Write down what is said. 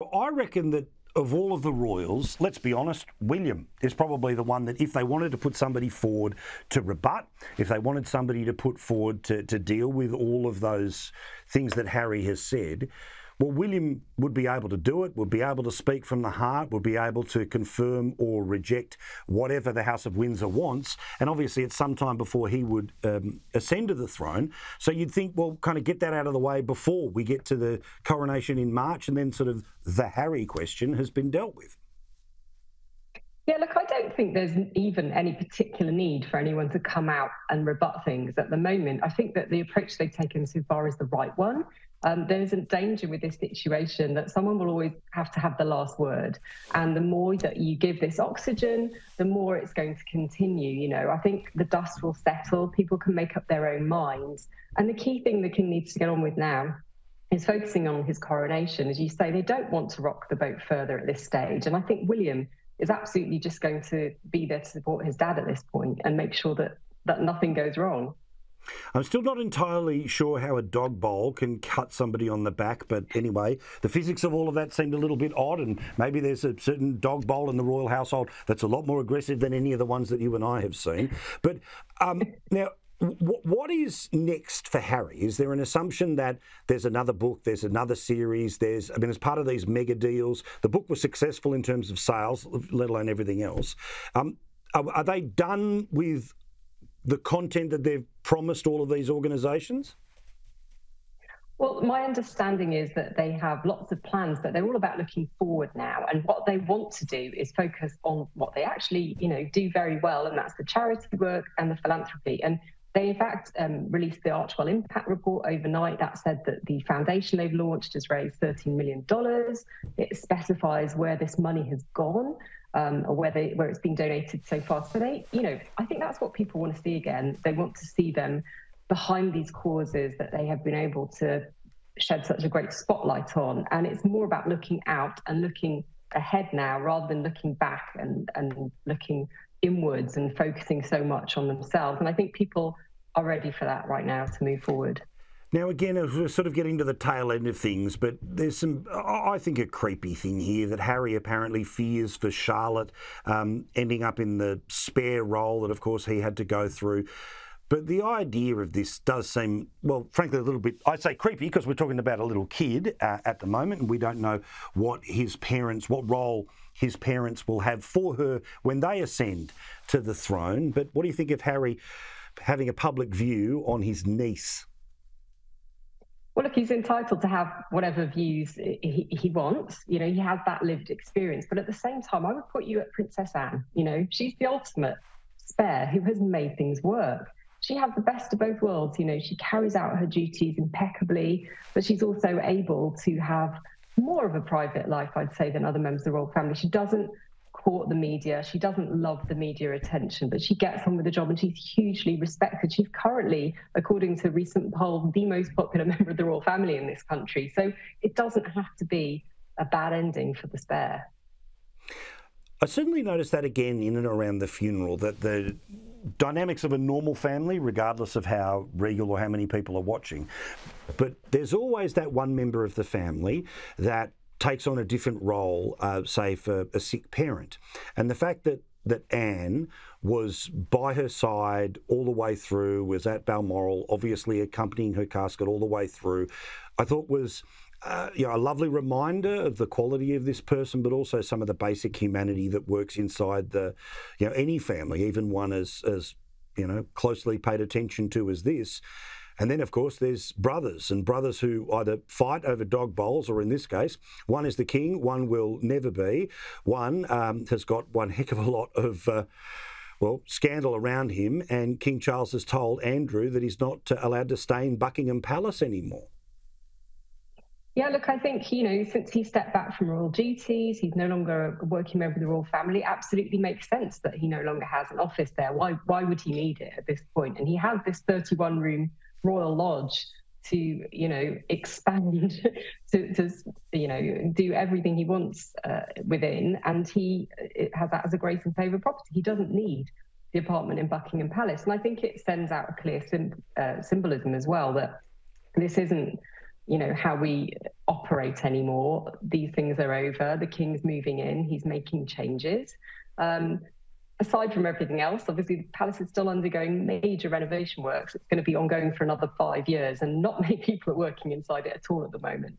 I reckon that of all of the royals, let's be honest, William is probably the one that if they wanted to put somebody forward to rebut, if they wanted somebody to put forward to deal with all of those things that Harry has said, well, William would be able to do it, would be able to speak from the heart, would be able to confirm or reject whatever the House of Windsor wants. And obviously it's some time before he would ascend to the throne. So you'd think, well, kind of get that out of the way before we get to the coronation in March, and then sort of the Harry question has been dealt with. Yeah, look, I don't think there's even any particular need for anyone to come out and rebut things at the moment. I think that the approach they've taken so far is the right one. There's a danger with this situation that someone will always have to have the last word. And the more that you give this oxygen, the more it's going to continue. You know, I think the dust will settle. People can make up their own minds. And the key thing the king needs to get on with now is focusing on his coronation. As you say, they don't want to rock the boat further at this stage. And I think William is absolutely just going to be there to support his dad at this point and make sure that nothing goes wrong. I'm still not entirely sure how a dog bowl can cut somebody on the back, but anyway, the physics of all of that seemed a little bit odd, and maybe there's a certain dog bowl in the royal household that's a lot more aggressive than any of the ones that you and I have seen. But now, what is next for Harry? Is there an assumption that there's another book, there's another series, as part of these mega deals, the book was successful in terms of sales, let alone everything else. Are they done with the content that they've promised all of these organisations? Well, my understanding is that they have lots of plans, but they're all about looking forward now. And what they want to do is focus on what they actually, do very well, and that's the charity work and the philanthropy. And they, in fact, released the Archwell Impact Report overnight that said that the foundation they've launched has raised $13 million. It specifies where this money has gone. Or where it's been donated so far. So I think that's what people want to see again. They want to see them behind these causes that they have been able to shed such a great spotlight on. And it's more about looking out and looking ahead now rather than looking back and looking inwards and focusing so much on themselves. And I think people are ready for that right now to move forward. Now, again, we're sort of getting to the tail end of things, but there's I think, a creepy thing here that Harry apparently fears for Charlotte ending up in the spare role that, of course, he had to go through. But the idea of this does seem, well, frankly, a little bit, I'd say creepy, because we're talking about a little kid at the moment, and we don't know what role his parents will have for her when they ascend to the throne. But what do you think of Harry having a public view on his niece? Well, look, he's entitled to have whatever views he wants. He has that lived experience. But at the same time, I would put you at Princess Anne. She's the ultimate spare who has made things work. She has the best of both worlds. She carries out her duties impeccably, but she's also able to have more of a private life, I'd say, than other members of the royal family. She doesn't court the media. She doesn't love the media attention, but she gets on with the job and she's hugely respected. She's currently, according to recent polls, the most popular member of the royal family in this country. So it doesn't have to be a bad ending for the spare. I certainly noticed that again in and around the funeral, that the dynamics of a normal family, regardless of how regal or how many people are watching, but there's always that one member of the family that takes on a different role, say, for a sick parent. And the fact that Anne was by her side all the way through, was at Balmoral, obviously accompanying her casket all the way through, I thought was a lovely reminder of the quality of this person, but also some of the basic humanity that works inside any family, even one as closely paid attention to as this. And then, of course, there's brothers who either fight over dog bowls, or in this case, one is the king, one will never be. One has got one heck of a lot of, scandal around him, and King Charles has told Andrew that he's not allowed to stay in Buckingham Palace anymore. Yeah, look, I think, since he stepped back from royal duties, he's no longer a working member of the royal family. It absolutely makes sense that he no longer has an office there. Why would he need it at this point? And he has this 31-room royal lodge to expand to do everything he wants within, and he has that as a grace and favour property. He doesn't need the apartment in Buckingham Palace, and I think it sends out a clear symbolism as well that this isn't how we operate anymore. These things are over. The king's moving in. He's making changes. Aside from everything else, obviously the palace is still undergoing major renovation works. It's going to be ongoing for another 5 years, and not many people are working inside it at all at the moment.